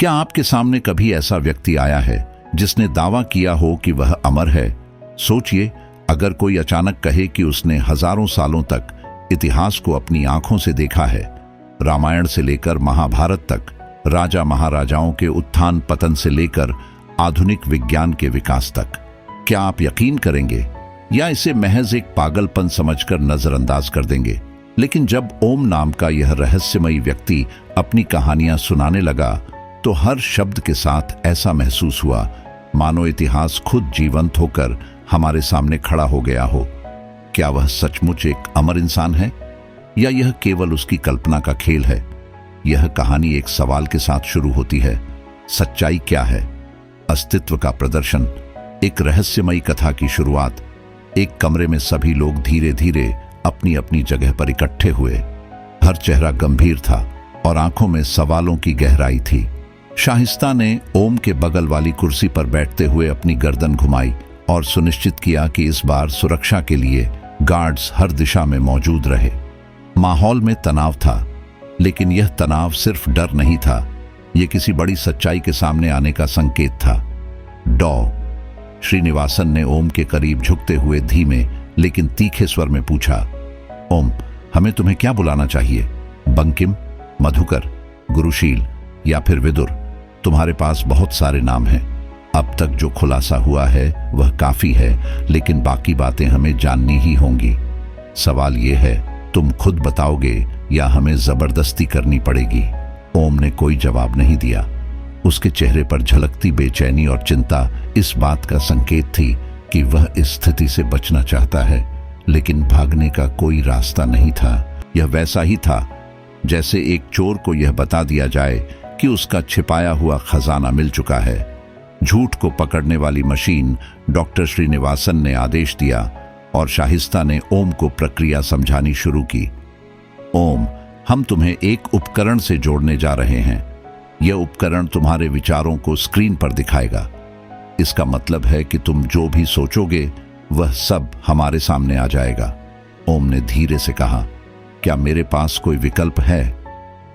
क्या आपके सामने कभी ऐसा व्यक्ति आया है जिसने दावा किया हो कि वह अमर है? सोचिए, अगर कोई अचानक कहे कि उसने हजारों सालों तक इतिहास को अपनी आंखों से देखा है, रामायण से लेकर महाभारत तक, राजा महाराजाओं के उत्थान पतन से लेकर आधुनिक विज्ञान के विकास तक, क्या आप यकीन करेंगे या इसे महज एक पागलपन समझकर नजरअंदाज कर देंगे? लेकिन जब ओम नाम का यह रहस्यमयी व्यक्ति अपनी कहानियां सुनाने लगा तो हर शब्द के साथ ऐसा महसूस हुआ मानो इतिहास खुद जीवंत होकर हमारे सामने खड़ा हो गया हो। क्या वह सचमुच एक अमर इंसान है या यह केवल उसकी कल्पना का खेल है? यह कहानी एक सवाल के साथ शुरू होती है, सच्चाई क्या है? अस्तित्व का प्रदर्शन। एक रहस्यमयी कथा की शुरुआत। एक कमरे में सभी लोग धीरे धीरे अपनी अपनी जगह पर इकट्ठे हुए। हर चेहरा गंभीर था और आंखों में सवालों की गहराई थी। शाहिस्ता ने ओम के बगल वाली कुर्सी पर बैठते हुए अपनी गर्दन घुमाई और सुनिश्चित किया कि इस बार सुरक्षा के लिए गार्ड्स हर दिशा में मौजूद रहे। माहौल में तनाव था, लेकिन यह तनाव सिर्फ डर नहीं था, यह किसी बड़ी सच्चाई के सामने आने का संकेत था। डॉ श्रीनिवासन ने ओम के करीब झुकते हुए धीमे लेकिन तीखे स्वर में पूछा, ओम, हमें तुम्हें क्या बुलाना चाहिए? बंकिम, मधुकर, गुरुशील या फिर विदुर? तुम्हारे पास बहुत सारे नाम हैं। अब तक जो खुलासा हुआ है वह काफी है, लेकिन बाकी बातें हमें जाननी ही होंगी। सवाल यह है, तुम खुद बताओगे या हमें जबरदस्ती करनी पड़ेगी? ओम ने कोई जवाब नहीं दिया। उसके चेहरे पर झलकती बेचैनी और चिंता इस बात का संकेत थी कि वह इस स्थिति से बचना चाहता है, लेकिन भागने का कोई रास्ता नहीं था। यह वैसा ही था जैसे एक चोर को यह बता दिया जाए कि उसका छिपाया हुआ खजाना मिल चुका है। झूठ को पकड़ने वाली मशीन डॉक्टर श्रीनिवासन ने आदेश दिया और शाहिस्ता ने ओम को प्रक्रिया समझानी शुरू की। ओम, हम तुम्हें एक उपकरण से जोड़ने जा रहे हैं। यह उपकरण तुम्हारे विचारों को स्क्रीन पर दिखाएगा। इसका मतलब है कि तुम जो भी सोचोगे वह सब हमारे सामने आ जाएगा। ओम ने धीरे से कहा, क्या मेरे पास कोई विकल्प है?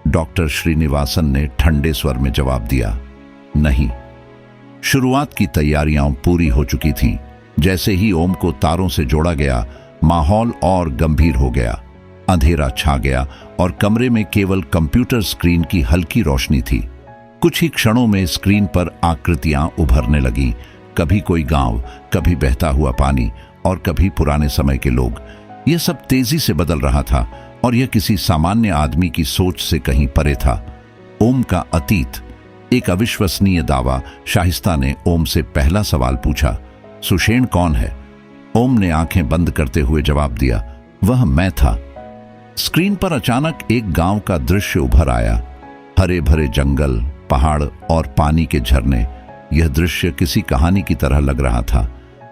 डॉक्टर श्रीनिवासन ने ठंडे स्वर में जवाब दिया, नहीं। शुरुआत की तैयारियां पूरी हो चुकी थीं। जैसे ही ओम को तारों से जोड़ा गया, माहौल और गंभीर हो गया। अंधेरा छा गया और कमरे में केवल कंप्यूटर स्क्रीन की हल्की रोशनी थी। कुछ ही क्षणों में स्क्रीन पर आकृतियां उभरने लगीं, कभी कोई गांव, कभी बहता हुआ पानी और कभी पुराने समय के लोग। यह सब तेजी से बदल रहा था और यह किसी सामान्य आदमी की सोच से कहीं परे था। ओम का अतीत, एक अविश्वसनीय दावा। शाहिस्ता ने ओम से पहला सवाल पूछा, सुषेण कौन है? ओम ने आंखें बंद करते हुए जवाब दिया, वह मैं था। स्क्रीन पर अचानक एक गांव का दृश्य उभर आया। हरे भरे जंगल, पहाड़ और पानी के झरने। यह दृश्य किसी कहानी की तरह लग रहा था,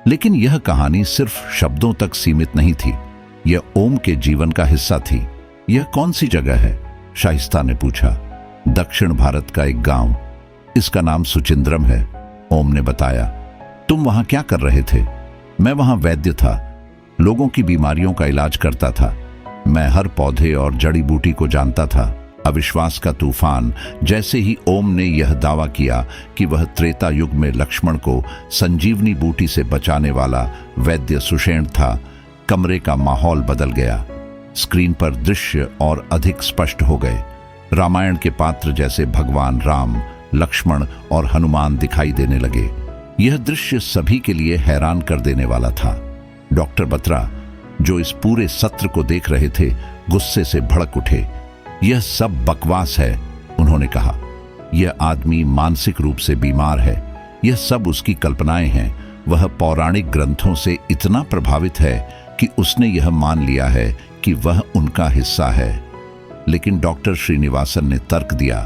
लेकिन यह कहानी सिर्फ शब्दों तक सीमित नहीं थी। यह ओम के जीवन का हिस्सा थी। यह कौन सी जगह है? शाहिस्ता ने पूछा। दक्षिण भारत का एक गांव, इसका नाम सुचिंद्रम है, ओम ने बताया। तुम वहां क्या कर रहे थे? मैं वहां वैद्य था, लोगों की बीमारियों का इलाज करता था। मैं हर पौधे और जड़ी बूटी को जानता था। अविश्वास का तूफान। जैसे ही ओम ने यह दावा किया कि वह त्रेता युग में लक्ष्मण को संजीवनी बूटी से बचाने वाला वैद्य सुषेण था, कमरे का माहौल बदल गया। स्क्रीन पर दृश्य और अधिक स्पष्ट हो गए। रामायण के पात्र जैसे भगवान राम, लक्ष्मण और हनुमान दिखाई देने लगे। यह दृश्य सभी के लिए हैरान कर देने वाला था। डॉक्टर बत्रा, जो इस पूरे सत्र को देख रहे थे, गुस्से से भड़क उठे। यह सब बकवास है, उन्होंने कहा। यह आदमी मानसिक रूप से बीमार है। यह सब उसकी कल्पनाएं हैं। वह पौराणिक ग्रंथों से इतना प्रभावित है कि उसने यह मान लिया है कि वह उनका हिस्सा है। लेकिन डॉक्टर श्रीनिवासन ने तर्क दिया,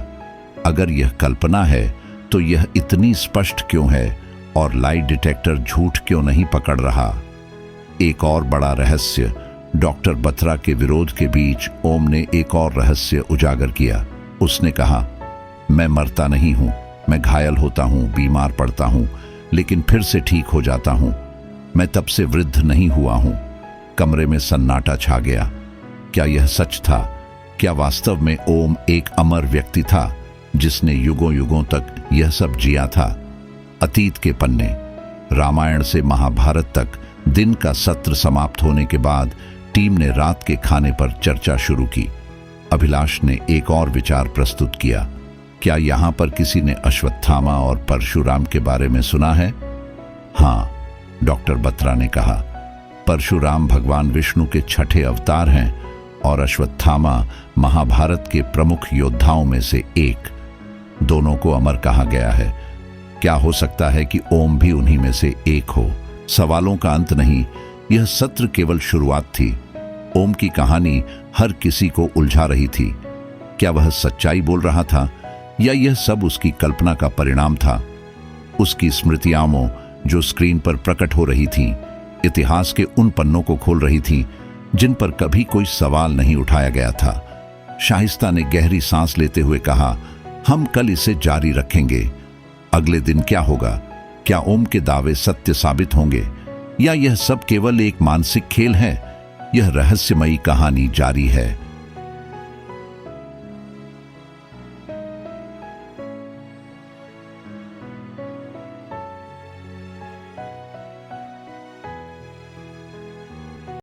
अगर यह कल्पना है तो यह इतनी स्पष्ट क्यों है और लाई डिटेक्टर झूठ क्यों नहीं पकड़ रहा? एक और बड़ा रहस्य। डॉक्टर बत्रा के विरोध के बीच ओम ने एक और रहस्य उजागर किया। उसने कहा, मैं मरता नहीं हूं, मैं घायल होता हूं, बीमार पड़ता हूं, लेकिन फिर से ठीक हो जाता हूं। मैं तब से वृद्ध नहीं हुआ हूं। कमरे में सन्नाटा छा गया। क्या यह सच था? क्या वास्तव में ओम एक अमर व्यक्ति था जिसने युगों युगों तक यह सब जिया था। अतीत के पन्ने। रामायण से महाभारत तक दिन का सत्र समाप्त होने के बाद टीम ने रात के खाने पर चर्चा शुरू की। अभिलाष ने एक और विचार प्रस्तुत किया। क्या यहाँ पर किसी ने अश्वत्थामा और परशुराम के बारे में सुना है? हाँ, डॉक्टर बत्रा ने कहा। परशुराम भगवान विष्णु के छठे अवतार हैं और अश्वत्थामा महाभारत के प्रमुख योद्धाओं में से एक। दोनों को अमर कहा गया है। क्या हो सकता है कि ओम भी उन्हीं में से एक हो? सवालों का अंत नहीं, यह सत्र केवल शुरुआत थी। ओम की कहानी हर किसी को उलझा रही थी। क्या वह सच्चाई बोल रहा था या यह सब उसकी कल्पना का परिणाम था? उसकी स्मृतियां जो स्क्रीन पर प्रकट हो रही थीं, इतिहास के उन पन्नों को खोल रही थीं जिन पर कभी कोई सवाल नहीं उठाया गया था। शाइस्ता ने गहरी सांस लेते हुए कहा, हम कल इसे जारी रखेंगे। अगले दिन क्या होगा? क्या ओम के दावे सत्य साबित होंगे या यह सब केवल एक मानसिक खेल है? यह रहस्यमयी कहानी जारी है।